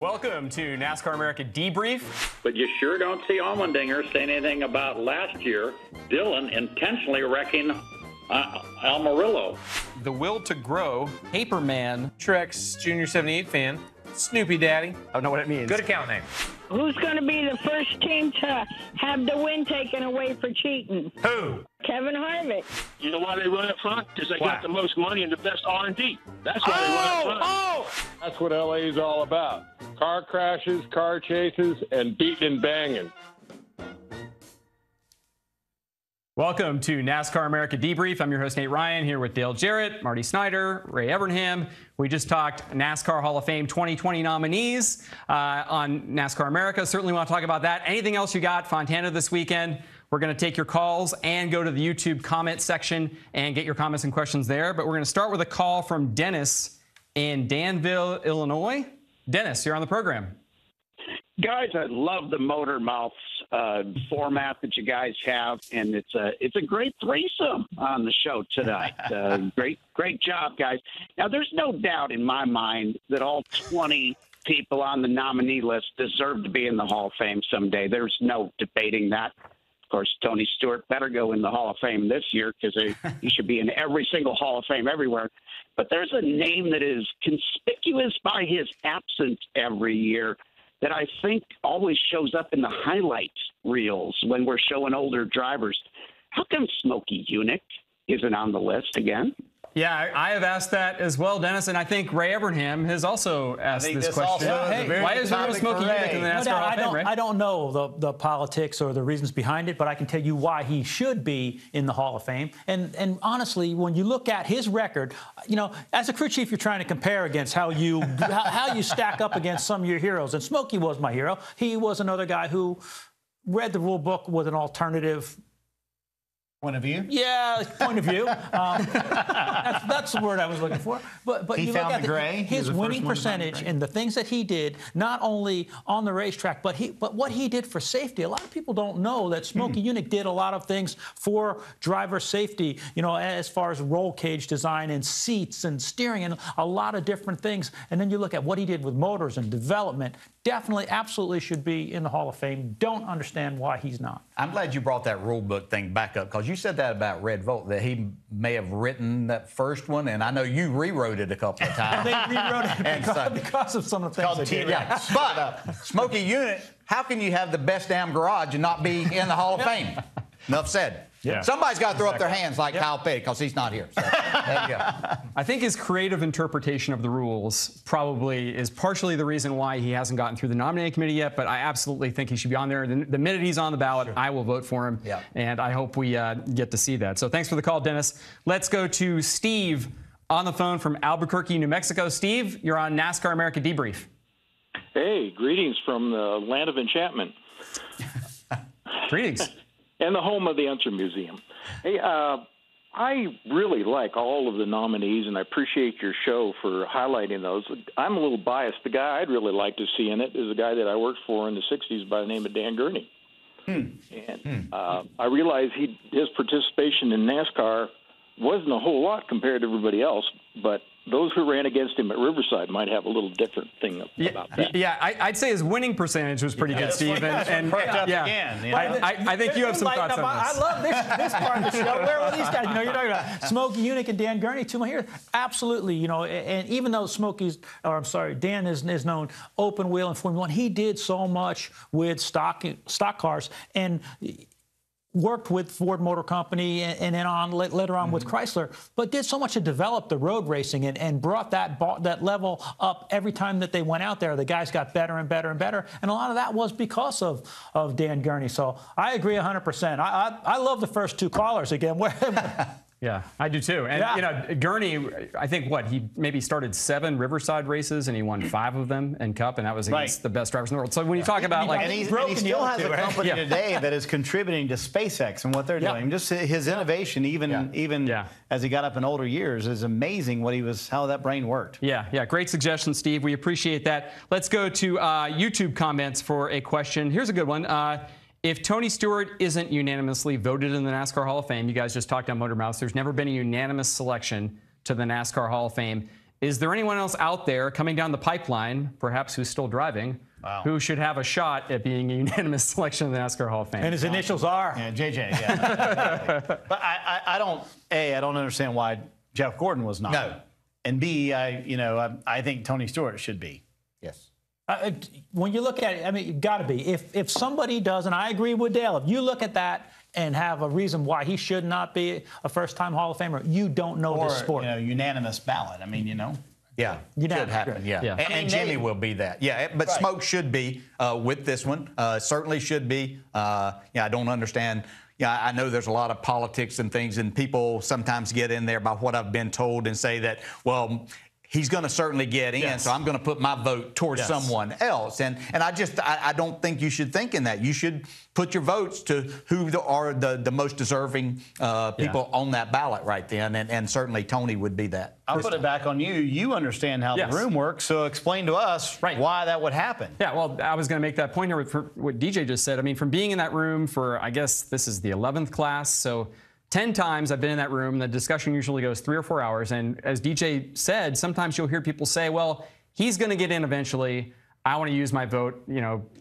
Welcome to NASCAR America Debrief. But you sure don't see Allmendinger saying anything about last year, Dillon intentionally wrecking Almirillo. The Will to Grow, Paperman, Shrek's Junior 78 fan, Snoopy Daddy. I don't know what it means. Good account name. Who's going to be the first team to have the win taken away for cheating? Who? Kevin Harvick. You know why they run up front? Because they got the most money and the best R&D. That's why they run up front. That's what LA is all about. Car crashes, car chases, and beating and banging. Welcome to NASCAR America Debrief. I'm your host, Nate Ryan, here with Dale Jarrett, Marty Snyder, Ray Evernham. We just talked NASCAR Hall of Fame 2020 nominees on NASCAR America. Certainly want to talk about that. Anything else you got? Fontana this weekend. We're going to take your calls and go to the YouTube comment section and get your comments and questions there. But we're going to start with a call from Dennis in Danville, Illinois. Dennis, you're on the program. Guys, I love the Motor Mouths format that you guys have, and it's a great threesome on the show tonight. Great job, guys. Now, there's no doubt in my mind that all 20 people on the nominee list deserve to be in the Hall of Fame someday. There's no debating that. Of course, Tony Stewart better go in the Hall of Fame this year because he should be in every single Hall of Fame everywhere. But there's a name that is conspicuous by his absence every year that I think always shows up in the highlight reels when we're showing older drivers. How come Smokey Yunick isn't on the list again? Yeah, I have asked that as well, Dennis, and I think Ray Evernham has also asked this question. Why is there no Smokey Yunick in the NASCAR Hall of Fame, Ray? I don't know the politics or the reasons behind it, but I can tell you why he should be in the Hall of Fame. And honestly, when you look at his record, you know, as a crew chief, you're trying to compare against how you stack up against some of your heroes. And Smokey was my hero. He was another guy who read the rule book with an alternative point of view? Yeah, point of view. That's the word I was looking for. But he you found look at the gray. His winning percentage and the things that he did, not only on the racetrack, but what he did for safety. A lot of people don't know that Smokey Yunick did a lot of things for driver safety, you know, as far as roll cage design and seats and steering and a lot of different things. And then you look at what he did with motors and development. Definitely, absolutely should be in the Hall of Fame. Don't understand why he's not. I'm glad you brought that rule book thing back up because you said that about Red Volt, that he may have written that first one, and I know you rewrote it a couple of times. They rewrote it because of some of the things they did. Yeah. But Smokey Yunick, how can you have the best damn garage and not be in the Hall of Fame? Enough said. Yeah. Somebody's got to throw up their hands like Kyle Petty because he's not here. So, there you go. I think his creative interpretation of the rules probably is partially the reason why he hasn't gotten through the nominating committee yet, but I absolutely think he should be on there. The minute he's on the ballot, I will vote for him, and I hope we get to see that. So thanks for the call, Dennis. Let's go to Steve on the phone from Albuquerque, New Mexico. Steve, you're on NASCAR America Debrief. Hey, greetings from the land of enchantment. Greetings. And the home of the Unser Museum. Hey, I really like all of the nominees, and I appreciate your show for highlighting those. I'm a little biased. The guy I'd really like to see in it is a guy that I worked for in the 60s by the name of Dan Gurney. And I realize his participation in NASCAR wasn't a whole lot compared to everybody else, but those who ran against him at Riverside might have a little different thing about that. Yeah, I'd say his winning percentage was pretty good, Steve. I think you have some thoughts on this. I love this part of the show. Where are these guys? You know, you're talking about Smokey Yunick and Dan Gurney, two of my heroes. Absolutely, you know, and even though Dan is known open wheel and Formula One, he did so much with stock cars and worked with Ford Motor Company and then later on with Chrysler, but did so much to develop the road racing and brought that level up every time that they went out there. The guys got better and better and better, and a lot of that was because of Dan Gurney. So I agree 100%. I love the first two callers again. Yeah, I do too. And, you know, Gurney, I think, he maybe started 7 Riverside races, and he won 5 of them in Cup, and that was against the best drivers in the world. So when you talk about, and he still has a company today that is contributing to SpaceX and what they're doing. Just his innovation, even as he got up in older years, is amazing how that brain worked. Yeah, great suggestion, Steve. We appreciate that. Let's go to YouTube comments for a question. Here's a good one. If Tony Stewart isn't unanimously voted in the NASCAR Hall of Fame, you guys just talked on Motor Mouths, there's never been a unanimous selection to the NASCAR Hall of Fame. is there anyone else out there coming down the pipeline, perhaps who's still driving, who should have a shot at being a unanimous selection of the NASCAR Hall of Fame? And his initials are? Yeah, JJ, yeah. But I don't understand why Jeff Gordon was not. No. And B, I think Tony Stewart should be. Yes. When you look at it, I mean, you've got to be. If somebody does, and I agree with Dale, if you look at that and have a reason why he should not be a first-time Hall of Famer, you don't know the sport. Unanimous ballot. I mean, Yeah, should happen. Yeah, and Jimmy will be that. Yeah, but Right. Smoke should be with this one. Certainly should be. I don't understand. Yeah, I know there's a lot of politics and things, and people sometimes get in there by what I've been told and say that, well, he's going to certainly get in, so I'm going to put my vote towards someone else. And I don't think you should think in that. You should put your votes to who are the most deserving people on that ballot right then, and certainly Tony would be that. I'll put it back on you. You understand how the room works, so explain to us why that would happen. Yeah, well, I was going to make that point here with what DJ just said. I mean, from being in that room for, I guess this is the 11th class, so 10 times I've been in that room. The discussion usually goes 3 or 4 hours. And as DJ said, sometimes you'll hear people say, well, he's going to get in eventually. I want to use my vote,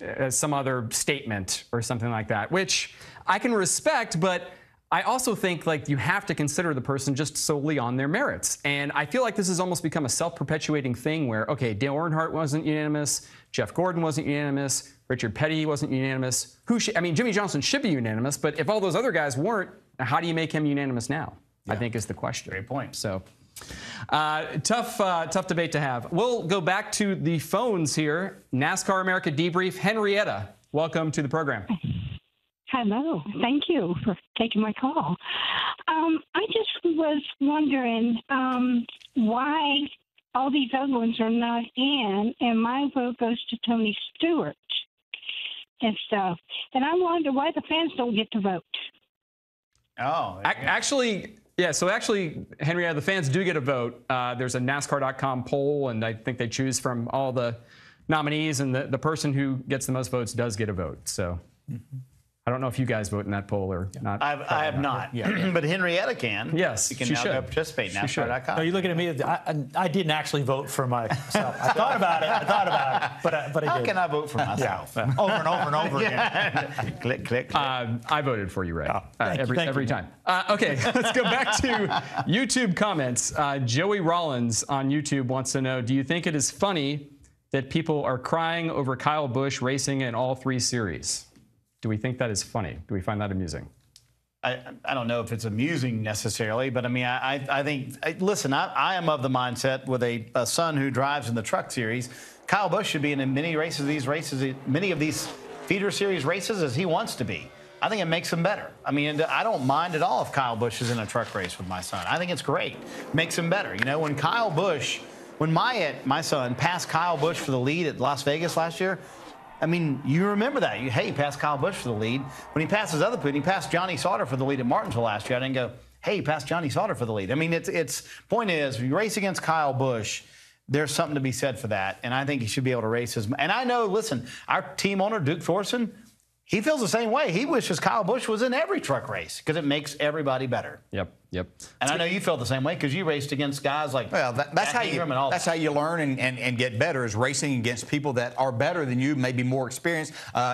as some other statement or something like that, which I can respect, but I also think like you have to consider the person just solely on their merits. And I feel like this has almost become a self-perpetuating thing where, okay, Dale Earnhardt wasn't unanimous, Jeff Gordon wasn't unanimous, Richard Petty wasn't unanimous. Jimmy Johnson should be unanimous, but if all those other guys weren't, how do you make him unanimous now? I think is the question. Great point. So tough debate to have. We'll go back to the phones here. NASCAR America Debrief. Henrietta, welcome to the program. Hello. Thank you for taking my call. I just was wondering why all these other ones are not in, and my vote goes to Tony Stewart and stuff. And I wonder why the fans don't get to vote. Oh. Actually, Henrietta, the fans do get a vote. There's a NASCAR.com poll, and I think they choose from all the nominees, and the person who gets the most votes does get a vote. So I don't know if you guys vote in that poll or not. I have not. But Henrietta can. Yes, she can she now should go participate in NASCAR.com. No, you're looking at me. I didn't actually vote for myself. I thought about it, but I didn't. How can I vote for myself? Over and over and over again. Click, click. I voted for you, Ray. Every time. Okay, let's go back to YouTube comments. Joey Rollins on YouTube wants to know, do you think it is funny that people are crying over Kyle Busch racing in all 3 series? Do we think that is funny? Do we find that amusing? I don't know if it's amusing necessarily, but I mean, I think, listen, I am of the mindset with a son who drives in the truck series. Kyle Busch should be in many of these feeder series races as he wants to be. I think it makes him better. I mean, I don't mind at all if Kyle Busch is in a truck race with my son. I think it's great. Makes him better. When Kyle Busch, when my son passed Kyle Busch for the lead at Las Vegas last year, I mean, you remember that. He passed Kyle Busch for the lead. When he passes other people, he passed Johnny Sauter for the lead at Martinsville last year. I didn't go, hey, he passed Johnny Sauter for the lead. I mean, point is, if you race against Kyle Busch, there's something to be said for that. And I think he should be able to race and I know, listen, our team owner, Duke Thorson, he feels the same way. He wishes Kyle Busch was in every truck race because it makes everybody better. Yep. And I know you feel the same way because you raced against guys like that's how you learn and get better, is racing against people that are better than you, maybe more experienced.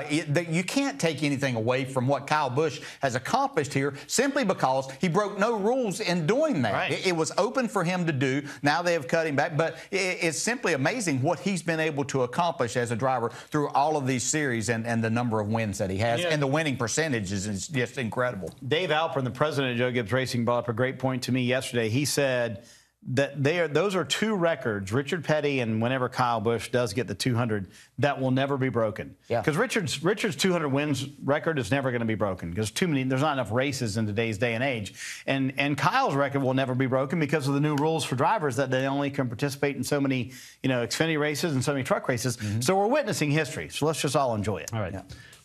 You can't take anything away from what Kyle Busch has accomplished here simply because he broke no rules in doing that. Right. It was open for him to do. Now they have cut him back, but it's simply amazing what he's been able to accomplish as a driver through all of these series and the number of wins that he has, and the winning percentage is just incredible. Dave Alpern, the president of Joe Gibbs Racing, brought up a great point to me yesterday. He said that those are 2 records, Richard Petty and whenever Kyle Busch does get the 200, that will never be broken. Because Richard's 200 wins record is never going to be broken because there's not enough races in today's day and age. And Kyle's record will never be broken because of the new rules for drivers that they only can participate in so many, Xfinity races and so many truck races. So we're witnessing history. So let's just all enjoy it. All right.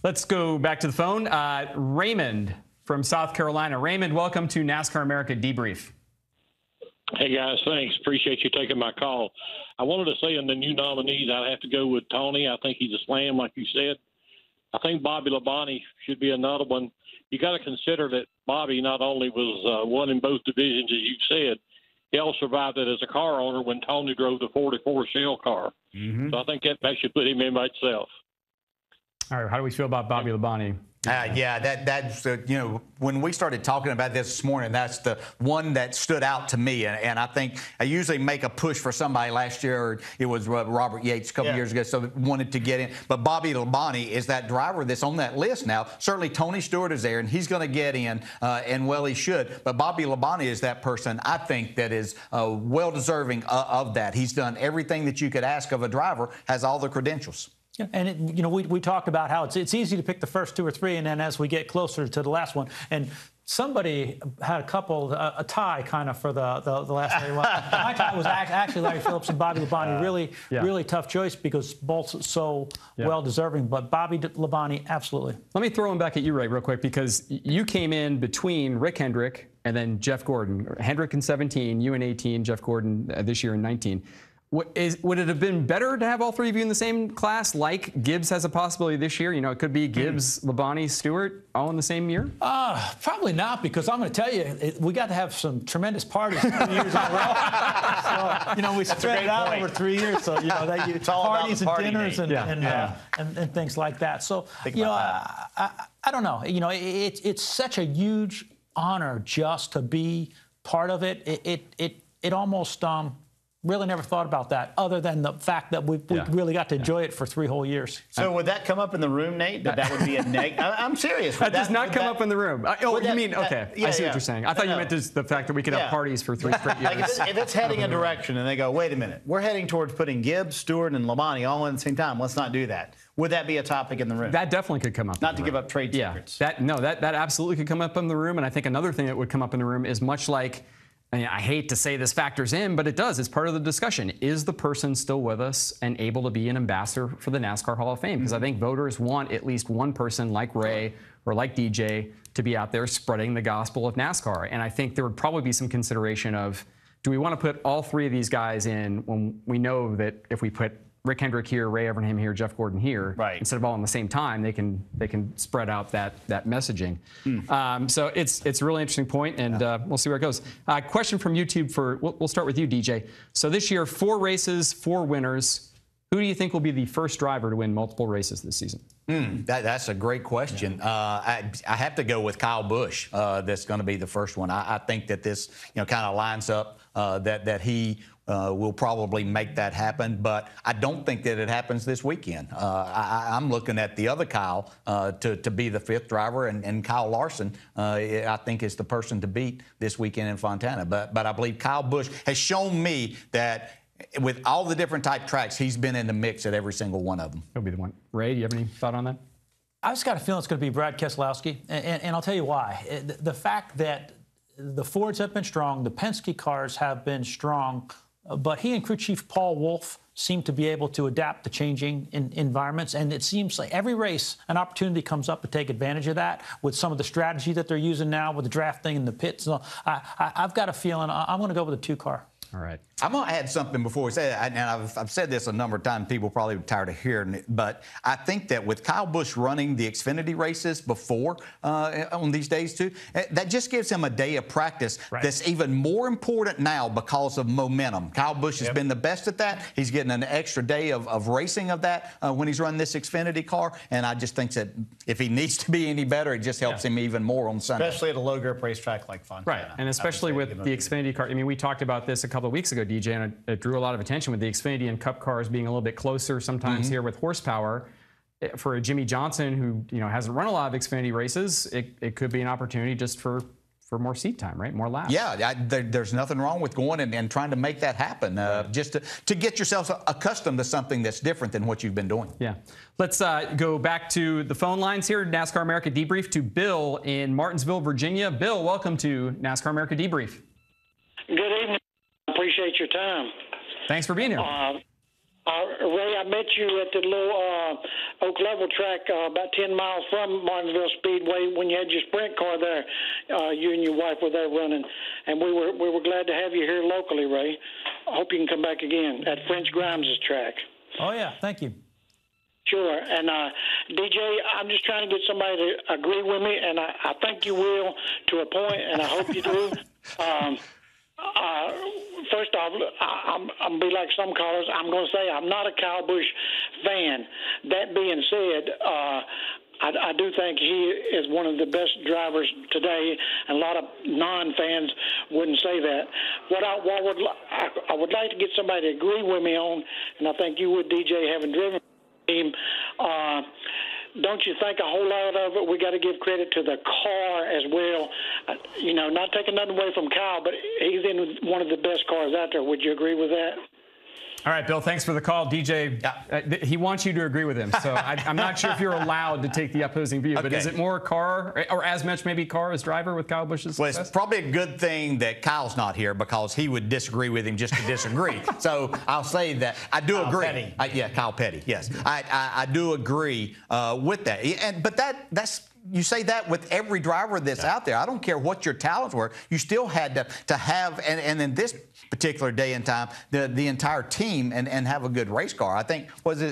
Let's go back to the phone. Raymond from South Carolina. Raymond, welcome to NASCAR America Debrief. Hey, guys, thanks. Appreciate you taking my call. I wanted to say in the new nominees, I'd have to go with Tony. I think he's a slam, like you said. I think Bobby Labonte should be another one. You got to consider that Bobby not only was won in both divisions, as you've said, he'll survive it as a car owner when Tony drove the 44 shell car. So I think that should put him in by itself. All right, how do we feel about Bobby Labonte? Yeah, that's when we started talking about this morning, that's the one that stood out to me. And I think I usually make a push for somebody. Last year, it was Robert Yates a couple years ago, so wanted to get in. But Bobby Labonte is that driver that's on that list now. Certainly Tony Stewart is there, and he's going to get in, and well, he should. But Bobby Labonte is that person, I think, that is well deserving of that. He's done everything that you could ask of a driver, has all the credentials. Yeah, and we talked about how it's easy to pick the first 2 or 3, and then as we get closer to the last one, and somebody had a tie kind of for the last day. Well, my tie was actually Larry Phillips and Bobby Labonte. Really tough choice because both so well deserving. But Bobby Labonte, absolutely. Let me throw him back at you, Ray, real quick, because you came in between Rick Hendrick and then Jeff Gordon. Hendrick in 17, you in 18, Jeff Gordon this year in 19. Would it have been better to have all 3 of you in the same class, like Gibbs has a possibility this year? It could be Gibbs, Labonte, Stewart, all in the same year? Probably not, because I'm going to tell you, we got to have some tremendous parties 3 years in a row. So, we spread it out over 3 years. So, it's all parties and dinners and things like that. So, I don't know. It's such a huge honor just to be part of it. It almost really never thought about that, other than the fact that we really got to enjoy it for 3 whole years. So would that come up in the room, Nate? That would be a negative? I'm serious. That does not come up in the room. You mean, okay, I see what you're saying. I thought you meant just the fact that we could have parties for 3 straight years. Like if it's heading a direction and they go, wait a minute, we're heading towards putting Gibbs, Stewart, and Labonte all in at the same time. Let's not do that. Would that be a topic in the room? That definitely could come up. Not to give up trade secrets. That absolutely could come up in the room. And I think another thing that would come up in the room is much like, I hate to say this factors in, but it does. It's part of the discussion. Is the person still with us and able to be an ambassador for the NASCAR Hall of Fame? Because I think voters want at least one person like Ray or like DJ to be out there spreading the gospel of NASCAR. And I think there would probably be some consideration of, do we want to put all 3 of these guys in when we know that if we put Rick Hendrick here, Ray Evernham here, Jeff Gordon here, instead of all in the same time, they can spread out that messaging. So it's a really interesting point, and we'll see where it goes. Question from YouTube we'll start with you, DJ. So this year, 4 races, 4 winners. Who do you think will be the first driver to win multiple races this season? That's a great question. I have to go with Kyle Busch. That's going to be the first one. I think that this kind of lines up that he will probably make that happen, but I don't think that it happens this weekend. I'm looking at the other Kyle to be the 5th driver, and Kyle Larson, I think, is the person to beat this weekend in Fontana. But I believe Kyle Busch has shown me that with all the different type tracks, he's been in the mix at every single one of them. He'll be the one. Ray, do you have any thought on that? I just got a feeling it's going to be Brad Keselowski, and I'll tell you why. The fact that the Fords have been strong, the Penske cars have been strong, but he and crew chief Paul Wolfe seem to be able to adapt to changing environments, and it seems like every race an opportunity comes up to take advantage of that with some of the strategy that they're using now with the drafting and the pits. So I've got a feeling I'm going to go with a 2-car. All right. I'm going to add something before we say that, and I've said this a number of times. People probably are tired of hearing it, but I think that with Kyle Busch running the Xfinity races before on these days too, that just gives him a day of practice that's even more important now because of momentum. Kyle Busch has been the best at that. He's getting an extra day of racing of that when he's running this Xfinity car, and I just think that if he needs to be any better, it just helps him even more on Sunday. Especially at a low-grip racetrack like Fontana. Right, and especially with the Xfinity car. I mean, we talked about this a couple of weeks ago, DJ, and it drew a lot of attention with the Xfinity and Cup cars being a little bit closer sometimes here with horsepower. For a Jimmy Johnson who hasn't run a lot of Xfinity races, it could be an opportunity just for more seat time, right? More laps. Yeah, there's nothing wrong with going and trying to make that happen, just to get yourself accustomed to something that's different than what you've been doing. Yeah. Let's go back to the phone lines here, NASCAR America Debrief, to Bill in Martinsville, Virginia. Bill, welcome to NASCAR America Debrief. Good evening. Appreciate your time. Thanks for being here. Ray, I met you at the little Oak Level track about 10 miles from Martinsville Speedway when you had your sprint car there. You and your wife were there running, and we were glad to have you here locally, Ray. I hope you can come back again at French Grimes' track. Oh, yeah. Thank you. Sure. And, DJ, I'm just trying to get somebody to agree with me, and I think you will to a point, and I hope you do. First off, I'm be like some callers. I'm going to say I'm not a Kyle Busch fan. That being said, I do think he is one of the best drivers today, and a lot of non-fans wouldn't say that. I would like to get somebody to agree with me on, and I think you would, DJ, having driven the team. Don't you think a whole lot of it, we got to give credit to the car as well? Not taking nothing away from Kyle, but he's in one of the best cars out there. Would you agree with that? All right, Bill, thanks for the call. DJ, he wants you to agree with him, so I'm not sure if you're allowed to take the opposing view, but is it more car, or as much maybe car as driver with Kyle Busch's success? Well, it's probably a good thing that Kyle's not here because he would disagree with him just to disagree. So I'll say that I do agree. Kyle Petty, yes. I do agree with that. But that's... You say that with every driver that's out there. I don't care what your talents were. You still had to have, and in this particular day and time, the entire team and have a good race car. I think,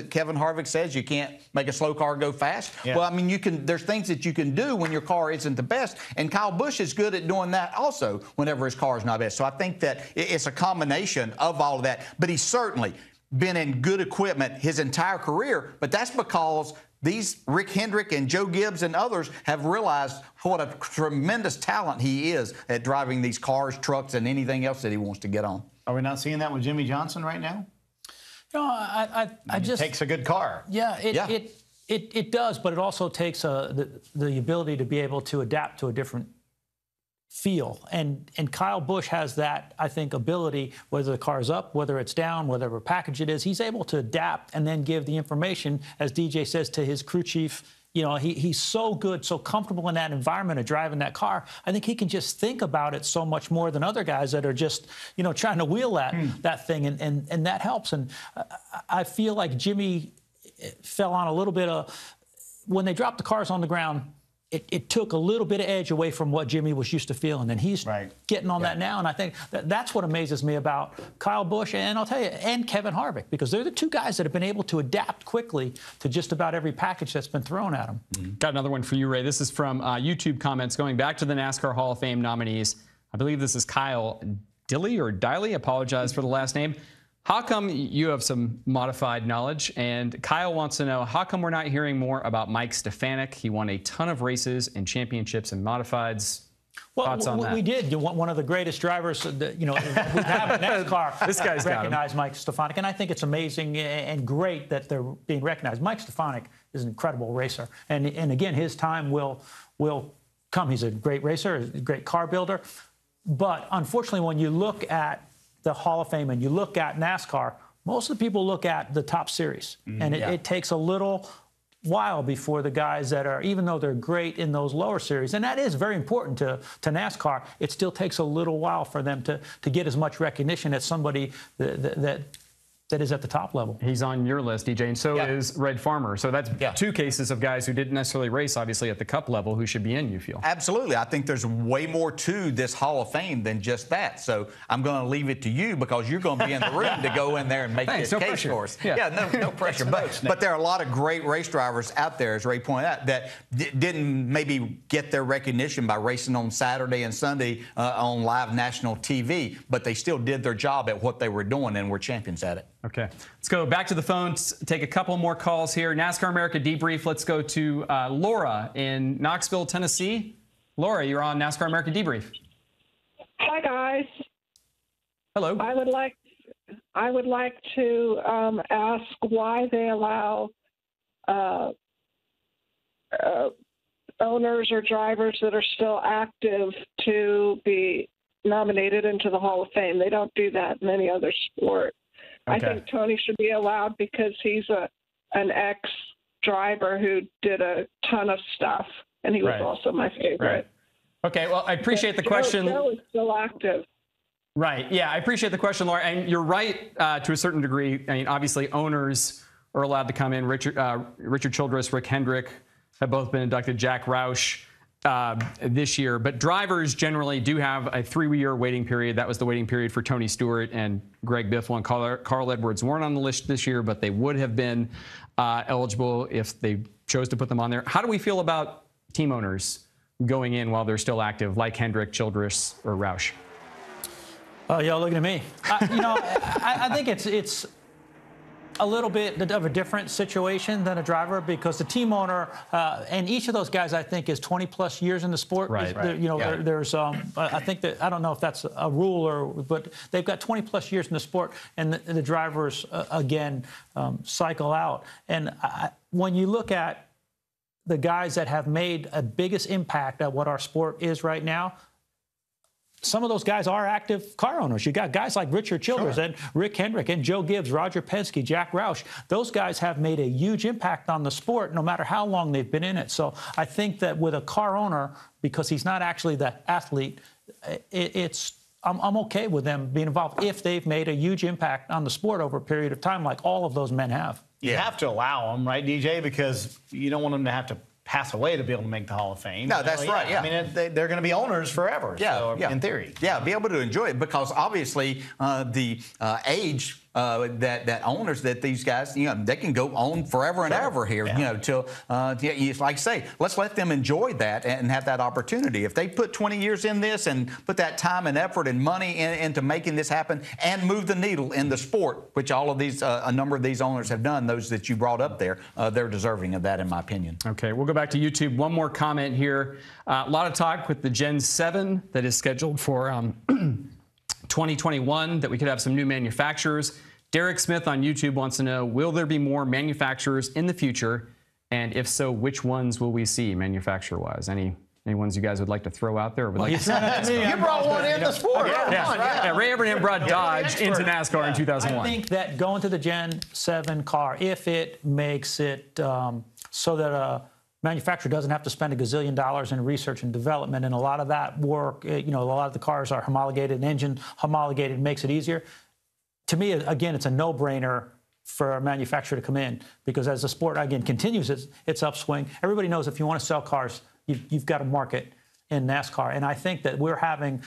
Kevin Harvick says you can't make a slow car go fast. Yeah. Well, I mean, there's things that you can do when your car isn't the best, and Kyle Busch is good at doing that also whenever his car is not best. So I think that it's a combination of all of that. But he's certainly been in good equipment his entire career, but that's because these Rick Hendrick and Joe Gibbs and others have realized what a tremendous talent he is at driving these cars, trucks, and anything else that he wants to get on. Are we not seeing that with Jimmy Johnson right now? No, I just... It takes a good car. Yeah, it does, but it also takes the ability to be able to adapt to a different feel. And Kyle Busch has that, I think, ability, whether the car's up, whether it's down, whatever package it is, he's able to adapt and then give the information, as DJ says, to his crew chief. He's so good, so comfortable in that environment of driving that car. I think he can just think about it so much more than other guys that are just, trying to wheel that thing, and that helps. And I feel like Jimmy fell on a little bit of, when they dropped the cars on the ground, it took a little bit of edge away from what Jimmy was used to feeling, and he's getting on that now. And I think that's what amazes me about Kyle Busch, and I'll tell you, and Kevin Harvick, because they're the two guys that have been able to adapt quickly to just about every package that's been thrown at them. Got another one for you, Ray. This is from YouTube comments going back to the NASCAR Hall of Fame nominees. I believe this is Kyle Diley. Apologize for the last name. How come you have some modified knowledge? And Kyle wants to know, how come we're not hearing more about Mike Stefanik? He won a ton of races and championships and modifieds. Thoughts on that? We did. One of the greatest drivers that, we have in NASCAR. This guy's recognized Mike Stefanik, and I think it's amazing and great that they're being recognized. Mike Stefanik is an incredible racer, and again, his time will come. He's a great racer, a great car builder, but unfortunately, when you look at the Hall of Fame and you look at NASCAR, most of the people look at the top series. And it takes a little while before the guys that are, even though they're great in those lower series, and that is very important to NASCAR, it still takes a little while for them to get as much recognition as somebody that is at the top level. He's on your list, DJ, and so is Red Farmer. So that's two cases of guys who didn't necessarily race, obviously, at the Cup level who should be in, you feel? Absolutely. I think there's way more to this Hall of Fame than just that. So I'm going to leave it to you because you're going to be in the room to go in there and make this case for us. No pressure. But there are a lot of great race drivers out there, as Ray pointed out, that didn't maybe get their recognition by racing on Saturday and Sunday on live national TV, but they still did their job at what they were doing and were champions at it. Okay, let's go back to the phones, take a couple more calls here. NASCAR America Debrief. Let's go to Laura in Knoxville, Tennessee. Laura, you're on NASCAR America Debrief. Hi, guys. Hello. I would like to ask why they allow owners or drivers that are still active to be nominated into the Hall of Fame. They don't do that in any other sport. Okay. I think Tony should be allowed because he's an ex-driver who did a ton of stuff, and he was also my favorite. Right. Okay, well, I appreciate the question. Joe is still active. Right, yeah, I appreciate the question, Laura. And you're right to a certain degree. I mean, obviously, owners are allowed to come in. Richard Childress, Rick Hendrick have both been inducted, Jack Roush this year. But drivers generally do have a 3-year waiting period. That was the waiting period for Tony Stewart and Greg Biffle and Carl Edwards weren't on the list this year, but they would have been eligible if they chose to put them on there. How do we feel about team owners going in while they're still active, like Hendrick, Childress, or Roush? Oh, y'all looking at me. I think it's a little bit of a different situation than a driver, because the team owner and each of those guys, I think, is 20+ years in the sport. Right. There's I think that, I don't know if that's a rule but they've got 20+ years in the sport, and the drivers again cycle out. And when you look at the guys that have made a biggest impact at what our sport is right now, some of those guys are active car owners. You got guys like Richard Childress and Rick Hendrick and Joe Gibbs, Roger Penske, Jack Roush. Those guys have made a huge impact on the sport, no matter how long they've been in it. So I think that with a car owner, because he's not actually the athlete, I'm okay with them being involved if they've made a huge impact on the sport over a period of time, like all of those men have. You have to allow them, right, DJ? Because you don't want them to have to pass away to be able to make the Hall of Fame. No, that's right. Yeah. I mean, they're going to be owners forever. Yeah, so, in theory. Yeah, be able to enjoy it, because obviously the age that owners, that these guys, they can go on forever and ever here. Till like I say, let's let them enjoy that and have that opportunity. If they put 20 years in this and put that time and effort and money into making this happen and move the needle in the sport, which all of these, a number of these owners have done, those that you brought up there, they're deserving of that, in my opinion. Okay, we'll go back to YouTube. One more comment here. A lot of talk with the Gen 7 that is scheduled for 2021, that we could have some new manufacturers. Derek Smith on YouTube wants to know, will there be more manufacturers in the future? And if so, which ones will we see manufacturer-wise? Any ones you guys would like to throw out there? You brought one in the sport. Yeah, Ray Abraham brought Dodge into NASCAR in 2001. I think that going to the Gen 7 car, if it makes it so that a manufacturer doesn't have to spend $1 gazillion in research and development, and a lot of that work, a lot of the cars are homologated, and engine homologated, makes it easier. To me, again, it's a no-brainer for a manufacturer to come in, because as the sport, again, continues its upswing, everybody knows if you want to sell cars, you've got to market in NASCAR. And I think that we're having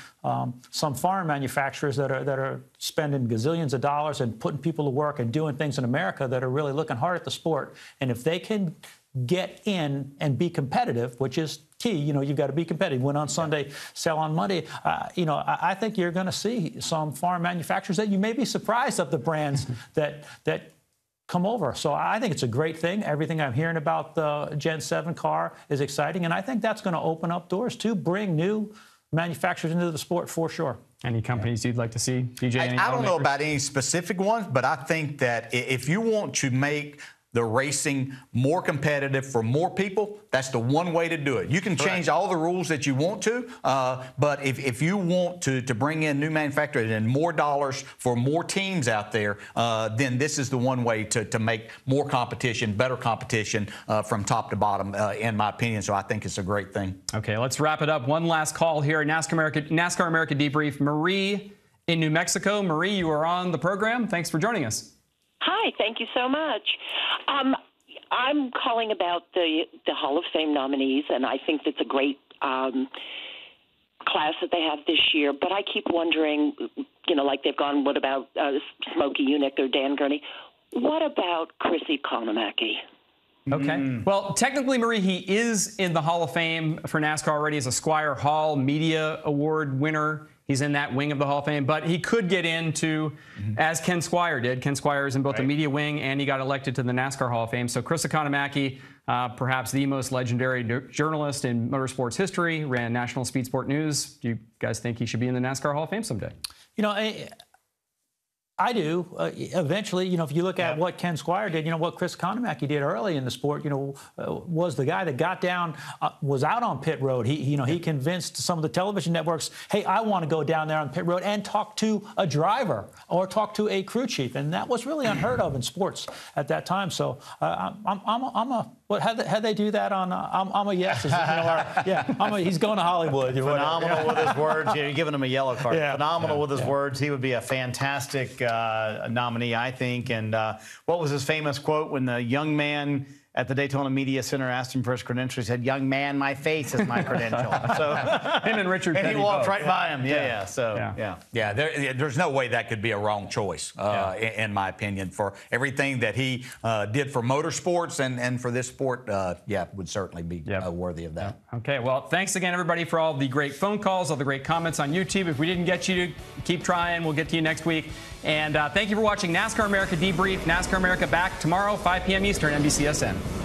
some foreign manufacturers that are spending gazillions of dollars and putting people to work and doing things in America that are really looking hard at the sport. And if they can get in and be competitive, which is key. You've got to be competitive. Win on Sunday, sell on Monday. I think you're going to see some foreign manufacturers that you may be surprised of the brands that come over. So I think it's a great thing. Everything I'm hearing about the Gen 7 car is exciting, and I think that's going to open up doors to bring new manufacturers into the sport for sure. Any companies you'd like to see, DJ? I don't know about any specific ones, but I think that if you want to make the racing more competitive for more people, that's the one way to do it. You can change all the rules that you want to, but if you want to bring in new manufacturers and more dollars for more teams out there, then this is the one way to make more competition, better competition from top to bottom, in my opinion. So I think it's a great thing. Okay, let's wrap it up. One last call here, NASCAR America Debrief. Marie in New Mexico. Marie, you are on the program. Thanks for joining us. Hi, thank you so much. I'm calling about the Hall of Fame nominees, and I think that's a great class that they have this year. But I keep wondering, like they've gone, what about Smokey Yunick or Dan Gurney? What about Chris Economaki? Okay. Well, technically, Marie, he is in the Hall of Fame for NASCAR already as a Squire Hall Media Award winner. He's in that wing of the Hall of Fame, but he could get into, as Ken Squire did. Ken Squire is in both the media wing, and he got elected to the NASCAR Hall of Fame. So Chris Economaki, perhaps the most legendary journalist in motorsports history, ran National Speed Sport News. Do you guys think he should be in the NASCAR Hall of Fame someday? I do. Eventually, if you look at what Ken Squire did, what Chris Economaki did early in the sport, was the guy that got down, was out on pit road. He convinced some of the television networks, hey, I want to go down there on pit road and talk to a driver or talk to a crew chief. And that was really unheard of in sports at that time. So had they do that on, I'm a yes. He's going to Hollywood. Phenomenal with his words. You're giving him a yellow card. Phenomenal with his words. He would be a fantastic nominee, I think. And what was his famous quote when the young man at the Daytona Media Center, asked him for his credentials. He said, "Young man, my face is my credential." So him and Richard and Petty he walked both. right by him. Yeah. So there's no way that could be a wrong choice, in my opinion, for everything that he did for motorsports and for this sport. Would certainly be worthy of that. Okay, well, thanks again, everybody, for all the great phone calls, all the great comments on YouTube. If we didn't get you, keep trying. We'll get to you next week. And thank you for watching NASCAR America Debrief. NASCAR America back tomorrow, 5 p.m. Eastern, NBCSN.